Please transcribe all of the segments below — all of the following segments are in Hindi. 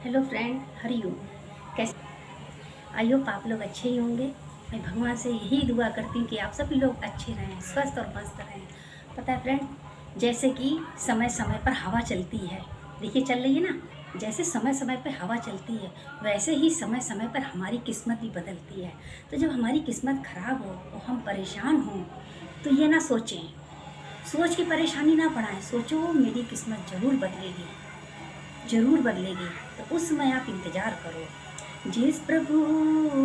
हेलो फ्रेंड, हरि ओम। कैसे? आई होप आप लोग अच्छे ही होंगे। मैं भगवान से यही दुआ करती हूँ कि आप सभी लोग अच्छे रहें, स्वस्थ और मस्त रहें। पता है फ्रेंड, जैसे कि समय समय पर हवा चलती है, देखिए चल रही है ना। जैसे समय समय पर हवा चलती है, वैसे ही समय समय पर हमारी किस्मत भी बदलती है। तो जब हमारी किस्मत खराब हो और हम परेशान हों, तो ये ना सोचें, सोच की परेशानी ना बढ़ाएं। सोचो मेरी किस्मत ज़रूर बदलेगी, ज़रूर बदलेगी। तो उस समय आप इंतज़ार करो। जिस प्रभु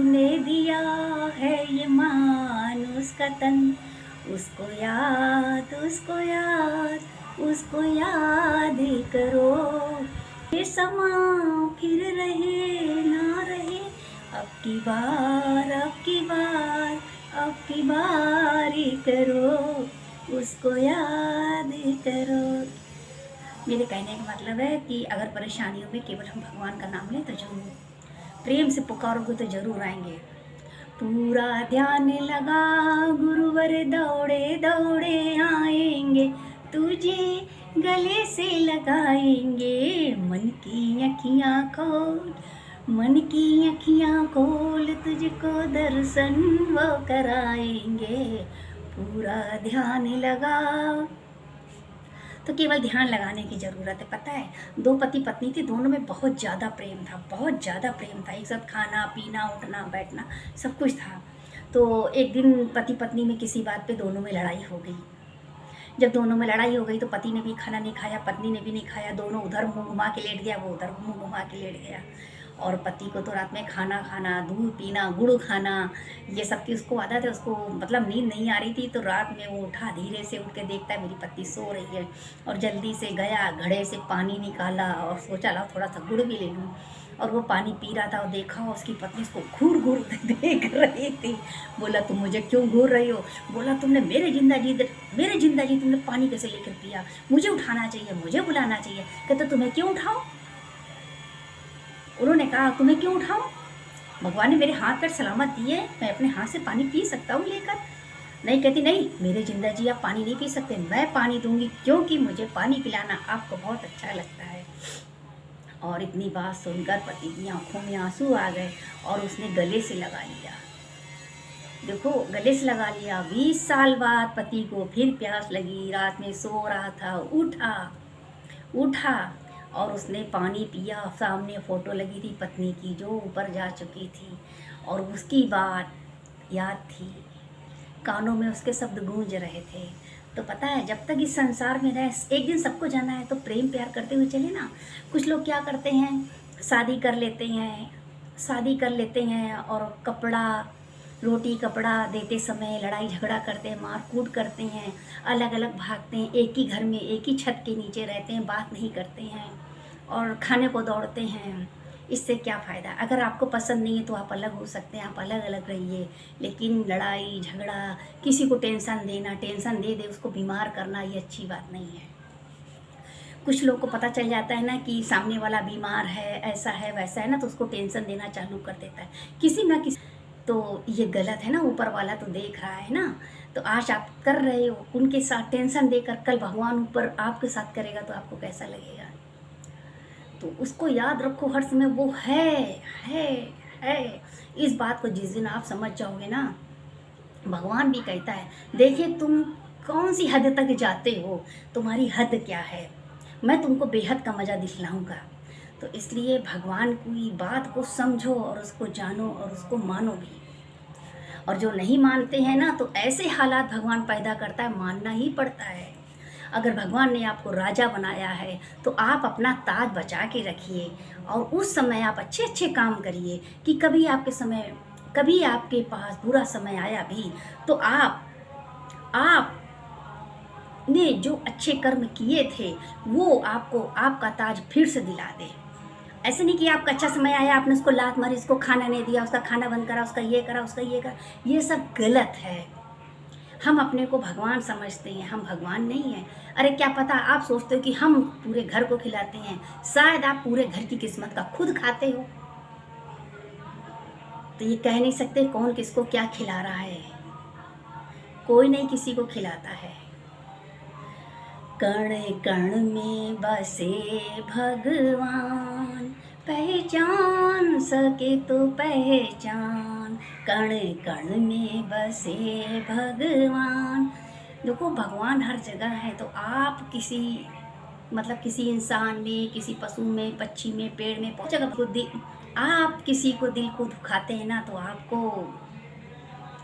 ने दिया है ये मानुष का तन, उसको याद, उसको याद करो। ये समा फिर रहे ना रहे, अब की बार, अब की बार, अब की बारी करो, उसको याद करो। मेरे कहने का मतलब है कि अगर परेशानियों में केवल हम भगवान का नाम लें तो जरूर, प्रेम से पुकारोगे तो जरूर आएंगे। पूरा ध्यान लगा गुरुवर, दौड़े दौड़े आएंगे, तुझे गले से लगाएंगे। मन की अखियाँ खोल, मन की अखियाँ खोल, तुझको दर्शन वो कराएंगे। पूरा ध्यान लगा। तो केवल ध्यान लगाने की ज़रूरत है। पता है, दो पति पत्नी थे, दोनों में बहुत ज़्यादा प्रेम था, बहुत ज़्यादा प्रेम था। एक साथ खाना पीना उठना बैठना सब कुछ था। तो एक दिन पति पत्नी में किसी बात पे दोनों में लड़ाई हो गई। जब दोनों में लड़ाई हो गई तो पति ने भी खाना नहीं खाया, पत्नी ने भी नहीं खाया। दोनों उधर मुँह घुमा के लेट गया, वो उधर मुँह घुमा के लेट गया। और पति को तो रात में खाना खाना, दूध पीना, गुड़ खाना, ये सब की उसको आदत है। उसको मतलब नींद नहीं आ रही थी, तो रात में वो उठा, धीरे से उठ के देखता है मेरी पत्नी सो रही है, और जल्दी से गया, घड़े से पानी निकाला और सोचा ला थोड़ा सा गुड़ भी ले लूँ। और वो पानी पी रहा था और देखा उसकी पत्नी उसको घूर घूर देख रही थी। बोला, तुम मुझे क्यों घूर रही हो? बोला, तुमने मेरे जिंदा जी तुमने पानी कैसे लेकर पिया? मुझे उठाना चाहिए, मुझे बुलाना चाहिए। कहते, तुम्हें क्यों उठाओ? उन्होंने कहा, तुम्हें क्यों उठाऊं? भगवान ने मेरे हाथ पैर सलामत दिए, मैं अपने हाथ से पानी पी सकता हूँ लेकर। नहीं, कहती नहीं, मेरे जिंदा जी आप पानी नहीं पी सकते, मैं पानी दूंगी, क्योंकि मुझे पानी पिलाना आपको बहुत अच्छा लगता है। और इतनी बात सुनकर पति की आंखों में आंसू आ गए और उसने गले से लगा लिया। देखो, गले से लगा लिया। 20 साल बाद पति को फिर प्यास लगी, रात में सो रहा था, उठा और उसने पानी पिया। सामने फ़ोटो लगी थी पत्नी की जो ऊपर जा चुकी थी, और उसकी बात याद थी, कानों में उसके शब्द गूंज रहे थे। तो पता है, जब तक इस संसार में रहे, एक दिन सबको जाना है, तो प्रेम प्यार करते हुए चले ना। कुछ लोग क्या करते हैं, शादी कर लेते हैं और कपड़ा रोटी कपड़ा देते समय लड़ाई झगड़ा करते हैं, मार कूट करते हैं, अलग अलग भागते हैं, एक ही घर में एक ही छत के नीचे रहते हैं, बात नहीं करते हैं और खाने को दौड़ते हैं। इससे क्या फ़ायदा? अगर आपको पसंद नहीं है तो आप अलग हो सकते हैं, आप अलग अलग रहिए। लेकिन लड़ाई झगड़ा, किसी को टेंशन देना, टेंशन दे दे उसको बीमार करना, ये अच्छी बात नहीं है। कुछ लोग को पता चल जाता है ना कि सामने वाला बीमार है, ऐसा है वैसा है ना, तो उसको टेंशन देना चालू कर देता है किसी ना किसी। तो ये गलत है ना, ऊपर वाला तो देख रहा है ना। तो आज आप कर रहे हो उनके साथ टेंशन देकर, कल भगवान ऊपर आपके साथ करेगा तो आपको कैसा लगेगा? तो उसको याद रखो हर समय, वो है है। इस बात को जिस दिन आप समझ जाओगे ना, भगवान भी कहता है, देखिए तुम कौन सी हद तक जाते हो, तुम्हारी हद क्या है, मैं तुमको बेहद का मज़ा दिखलाऊंगा। तो इसलिए भगवान की बात को समझो और उसको जानो और उसको मानो भी। और जो नहीं मानते हैं ना, तो ऐसे हालात भगवान पैदा करता है, मानना ही पड़ता है। अगर भगवान ने आपको राजा बनाया है तो आप अपना ताज बचा के रखिए, और उस समय आप अच्छे अच्छे काम करिए कि कभी आपके पास बुरा समय आया भी तो आप ने जो अच्छे कर्म किए थे वो आपको आपका ताज फिर से दिला दे। ऐसे नहीं कि आपका अच्छा समय आया, आपने उसको लात मारी, उसको खाना नहीं दिया, उसका खाना बंद करा, उसका ये करा, उसका ये करा, ये सब गलत है। हम अपने को भगवान समझते हैं, हम भगवान नहीं हैं। अरे क्या पता आप सोचते हो कि हम पूरे घर को खिलाते हैं, शायद आप पूरे घर की किस्मत का खुद खाते हो। तो ये कह नहीं सकते कौन किसको क्या खिला रहा है, कोई नहीं किसी को खिलाता है। कण कण में बसे भगवान, पहचान सके तो पहचान, कण कण में बसे भगवान। देखो भगवान हर जगह है, तो आप किसी मतलब किसी इंसान में, किसी पशु में, पक्षी में, पेड़ में, बहुत जगह आप किसी को दिल को दुखाते हैं ना, तो आपको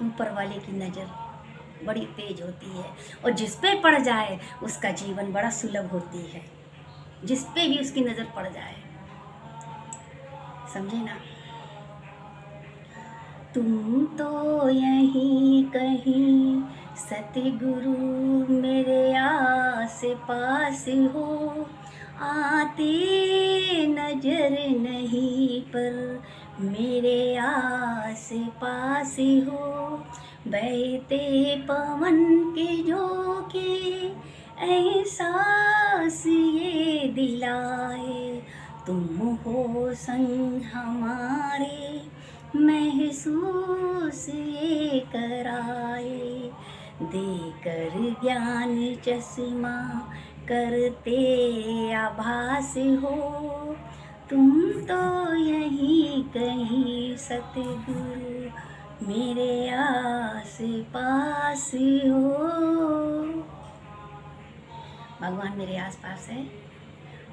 ऊपर वाले की नज़र बड़ी तेज होती है, और जिस पे पड़ जाए उसका जीवन बड़ा सुलभ होती है, जिस पे भी उसकी नज़र पड़ जाए, समझे ना। तुम तो यहीं कहीं सतगुरु मेरे आस पास हो, आते नजर नहीं पर मेरे आस पास हो, बहते पवन के झोंके एहसास ये दिलाए, तुम हो संग हमारे महसूस ये कराए, देकर ज्ञान चश्मा करते आभास हो, तुम तो यहीं कहीं सतगुरु मेरे आस पास हो। भगवान मेरे आस पास है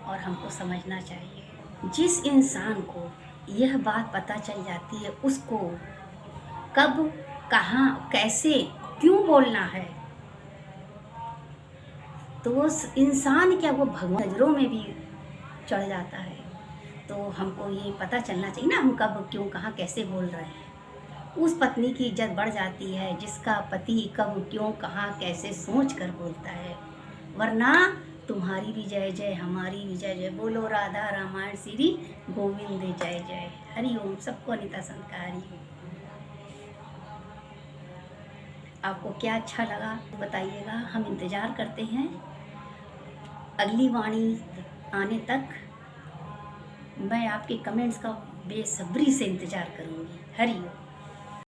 और हमको समझना चाहिए। जिस इंसान को यह बात पता चल जाती है, उसको कब, कहाँ, कैसे, क्यों बोलना है, तो वो इंसान क्या, वो भगवान नजरों में भी चढ़ जाता है। तो हमको ये पता चलना चाहिए ना, हम कब, क्यों, कहाँ, कैसे बोल रहे हैं। उस पत्नी की इज्जत बढ़ जाती है जिसका पति कब, क्यों, कहाँ, कैसे सोच कर बोलता है। वरना तुम्हारी भी जय जय, हमारी भी जय जय, बोलो राधा रामायण श्री गोविंद जय जय। हरि ओम। सबको अनिता संत का हरि ओम। आपको क्या अच्छा लगा बताइएगा, हम इंतज़ार करते हैं अगली वाणी आने तक। मैं आपके कमेंट्स का बेसब्री से इंतज़ार करूँगी। हरि ओम।